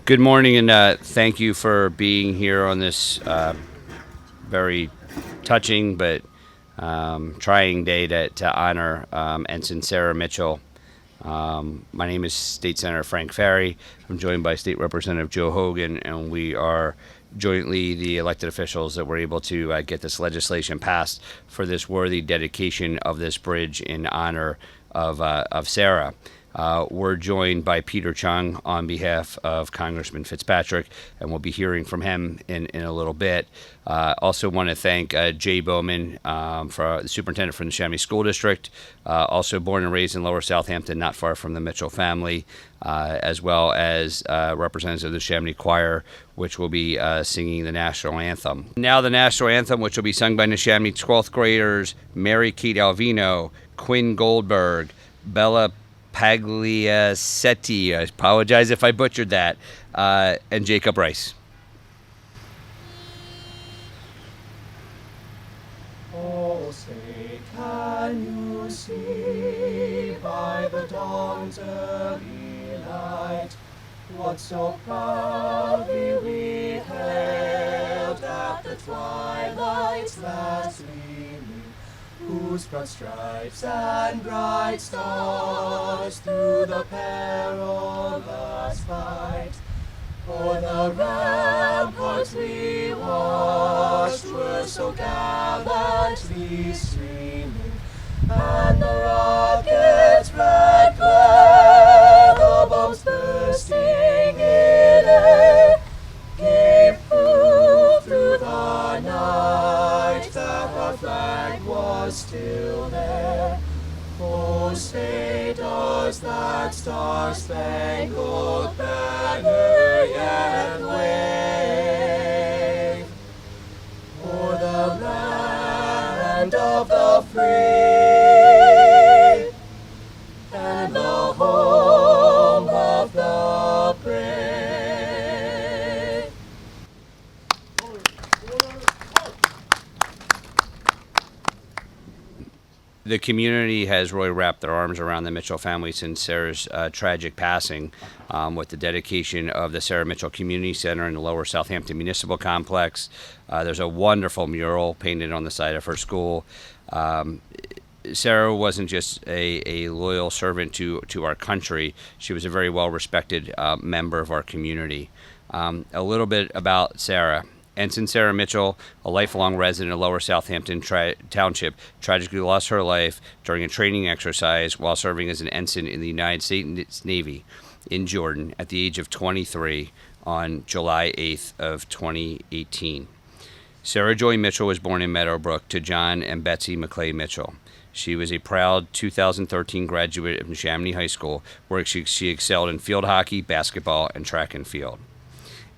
Good morning, and thank you for being here on this very touching but trying day to honor Ensign Sarah Mitchell. My name is State Senator Frank Ferry. I'm joined by State Representative Joe Hogan, and we are jointly the elected officials that were able to get this legislation passed for this worthy dedication of this bridge in honor of Sarah. We're joined by Peter Chung on behalf of Congressman Fitzpatrick, and we'll be hearing from him in a little bit. Also want to thank Jay Bowman, for the superintendent from the Neshaminy School District, also born and raised in Lower Southampton, not far from the Mitchell family, as well as representatives of the Neshaminy Choir, which will be singing the national anthem. Now the national anthem, which will be sung by Neshaminy 12th graders Mary Kate Alvino, Quinn Goldberg, Bella Pagliacetti, I apologize if I butchered that, and Jacob Rice. Oh, say, can you see by the dawn's early light what so proudly we hailed at the twilight's last gleaming, whose broad stripes and bright stars through the perilous fight o'er the ramparts we watched were so gallantly streaming, and the rockets' red glare, the bombs bursting in air, gave proof through the night that our flag was still there. Oh, say, does that star-spangled banner yet wave o'er the land of the free and the home of the brave? The community has really wrapped their arms around the Mitchell family since Sarah's tragic passing, with the dedication of the Sarah Mitchell Community Center in the Lower Southampton Municipal Complex. There's a wonderful mural painted on the side of her school. Sarah wasn't just a loyal servant to our country. She was a very well-respected member of our community. A little bit about Sarah. Ensign Sarah Mitchell, a lifelong resident of Lower Southampton Township, tragically lost her life during a training exercise while serving as an ensign in the United States Navy in Jordan at the age of 23 on July 8th of 2018. Sarah Joy Mitchell was born in Meadowbrook to John and Betsy McClay Mitchell. She was a proud 2013 graduate of Neshaminy High School, where she excelled in field hockey, basketball, and track and field.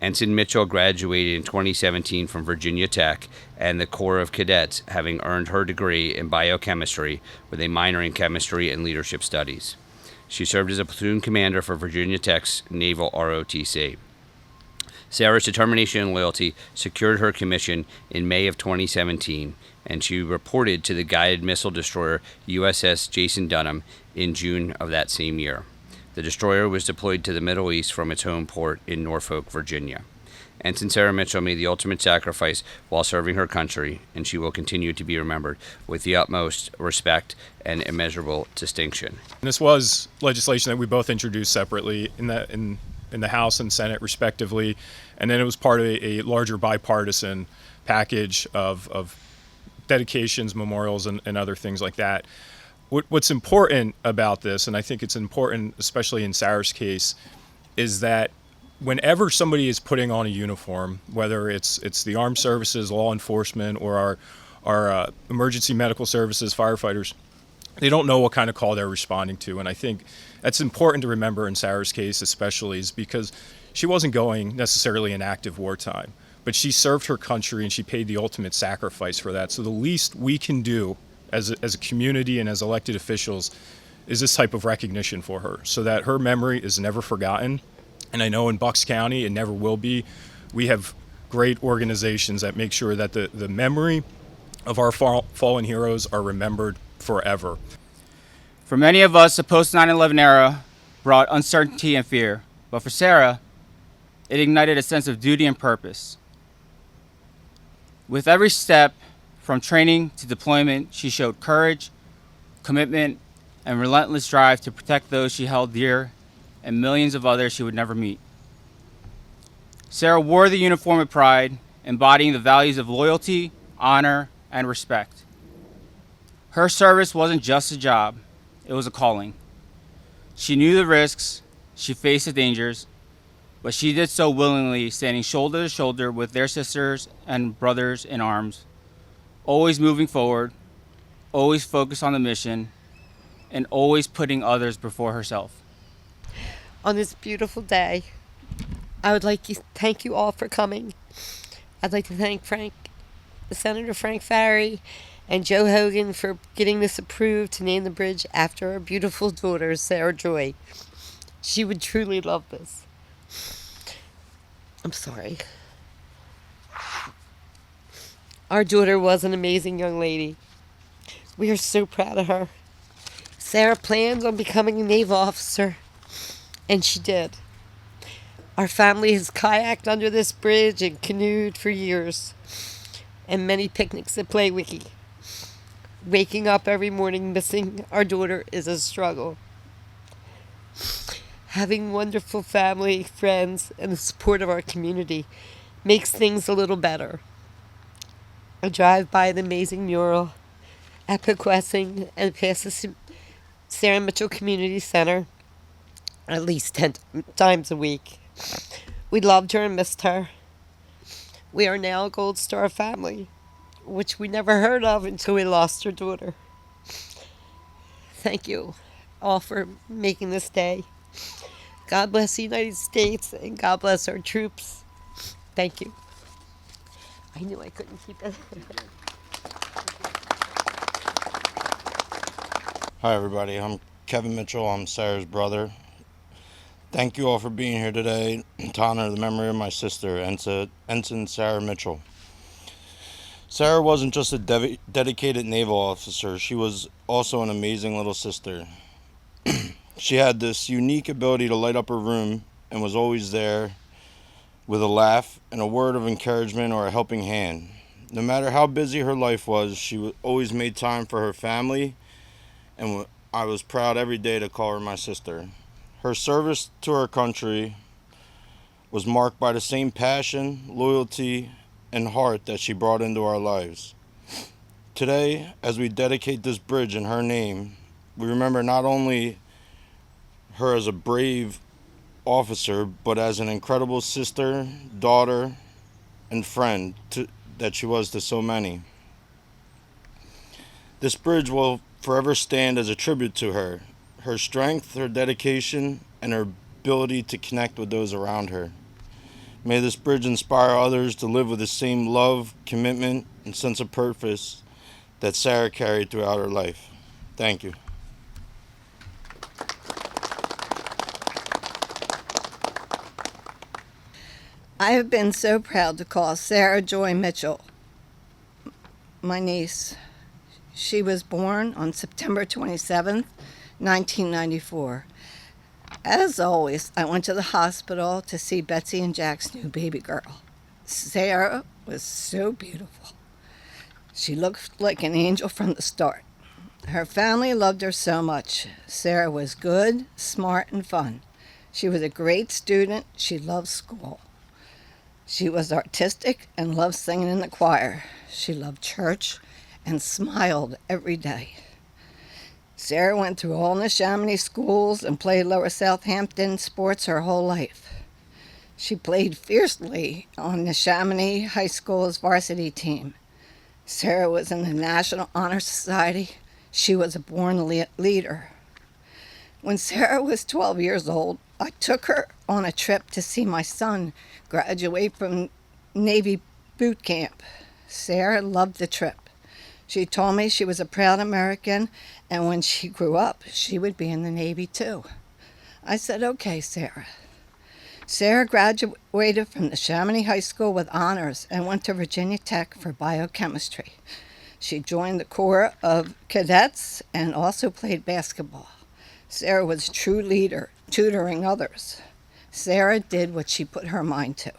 Ensign Mitchell graduated in 2017 from Virginia Tech and the Corps of Cadets, having earned her degree in biochemistry with a minor in chemistry and leadership studies. She served as a platoon commander for Virginia Tech's Naval ROTC. Sarah's determination and loyalty secured her commission in May of 2017, and she reported to the guided missile destroyer USS Jason Dunham in June of that same year. The destroyer was deployed to the Middle East from its home port in Norfolk, Virginia. Ensign Sarah Mitchell made the ultimate sacrifice while serving her country, and she will continue to be remembered with the utmost respect and immeasurable distinction. This was legislation that we both introduced separately in the House and Senate, respectively, and then it was part of a larger bipartisan package of dedications, memorials, and other things like that. What's important about this, and I think it's important especially in Sarah's case, is that whenever somebody is putting on a uniform, whether it's the armed services, law enforcement, or our emergency medical services, firefighters, they don't know what kind of call they're responding to. And I think that's important to remember in Sarah's case especially, is because she wasn't going necessarily in active wartime, but she served her country and she paid the ultimate sacrifice for that. So the least we can do as a community and as elected officials is this type of recognition for her, so that her memory is never forgotten. And I know in Bucks County it never will be. We have great organizations that make sure that the memory of our fallen heroes are remembered forever. For many of us, the post 9/11 era brought uncertainty and fear, but for Sarah, It ignited a sense of duty and purpose. With every step, from training to deployment, she showed courage, commitment, and relentless drive to protect those she held dear and millions of others she would never meet. Sarah wore the uniform with pride, embodying the values of loyalty, honor, and respect. Her service wasn't just a job, it was a calling. She knew the risks, she faced the dangers, but she did so willingly, standing shoulder to shoulder with their sisters and brothers in arms, always moving forward, always focused on the mission, and always putting others before herself. On this beautiful day, I would like to thank you all for coming. I'd like to thank Senator Frank Farry, and Joe Hogan for getting this approved to name the bridge after our beautiful daughter, Sarah Joy. She would truly love this. I'm sorry. Our daughter was an amazing young lady. We are so proud of her. Sarah plans on becoming a naval officer, and she did. Our family has kayaked under this bridge and canoed for years, and many picnics at Play Wiki. Waking up every morning missing our daughter is a struggle. Having wonderful family, friends, and the support of our community makes things a little better. I drive by the amazing mural at Pequessing and past the Sarah Mitchell Community Center at least 10 times a week. We loved her and missed her. We are now a Gold Star family, which we never heard of until we lost our daughter. Thank you all for making this day. God bless the United States and God bless our troops. Thank you. I knew I couldn't keep it. Hi everybody, I'm Kevin Mitchell. I'm Sarah's brother. Thank you all for being here today to honor the memory of my sister, Ensign Sarah Mitchell. Sarah wasn't just a dedicated naval officer, she was also an amazing little sister. She had this unique ability to light up her room and was always there with a laugh and a word of encouragement or a helping hand. No matter how busy her life was, she always made time for her family, and I was proud every day to call her my sister. Her service to her country was marked by the same passion, loyalty, and heart that she brought into our lives. Today, as we dedicate this bridge in her name, we remember not only her as a brave officer, but as an incredible sister, daughter, and friend that she was to so many. This bridge will forever stand as a tribute to her, her strength, her dedication, and her ability to connect with those around her. May this bridge inspire others to live with the same love, commitment, and sense of purpose that Sarah carried throughout her life. Thank you. I have been so proud to call Sarah Joy Mitchell my niece. She was born on September 27th, 1994. As always, I went to the hospital to see Betsy and Jack's new baby girl. Sarah was so beautiful. She looked like an angel from the start. Her family loved her so much. Sarah was good, smart, and fun. She was a great student. She loved school. She was artistic and loved singing in the choir. She loved church and smiled every day. Sarah went through all Neshaminy schools and played Lower Southampton sports her whole life. She played fiercely on Neshaminy High School's varsity team. Sarah was in the National Honor Society. She was a born leader. When Sarah was 12 years old, I took her on a trip to see my son graduate from Navy boot camp. Sarah loved the trip. She told me she was a proud American, and when she grew up, she would be in the Navy too. I said, okay, Sarah. Sarah graduated from the Neshaminy High School with honors and went to Virginia Tech for biochemistry. She joined the Corps of Cadets and also played basketball. Sarah was a true leader, tutoring others. Sarah did what she put her mind to.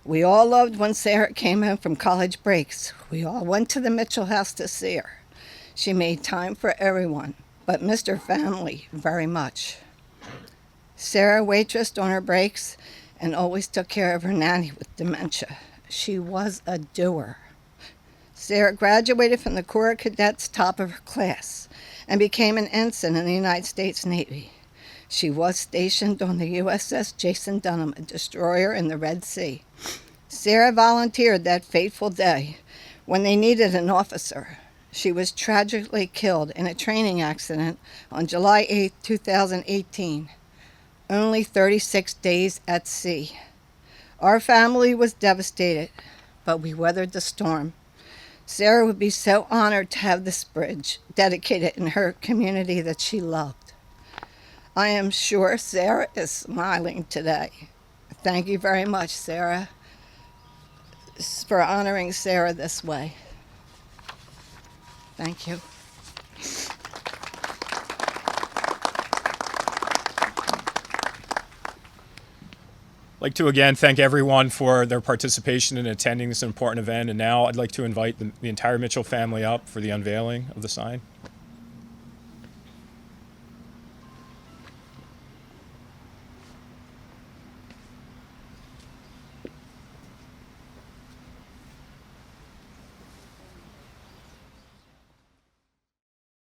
We all loved when Sarah came home from college breaks. We all went to the Mitchell house to see her. She made time for everyone, but missed her family very much. Sarah waitressed on her breaks and always took care of her nanny with dementia. She was a doer. Sarah graduated from the Corps of Cadets, top of her class, and became an ensign in the United States Navy. She was stationed on the USS Jason Dunham, a destroyer in the Red Sea. Sarah volunteered that fateful day when they needed an officer. She was tragically killed in a training accident on July 8, 2018, only 36 days at sea. Our family was devastated, but we weathered the storm. Sarah would be so honored to have this bridge dedicated in her community that she loved. I am sure Sarah is smiling today. Thank you very much, Sarah, for honoring Sarah this way. Thank you. I'd like to again thank everyone for their participation in attending this important event. And now I'd like to invite the entire Mitchell family up for the unveiling of the sign.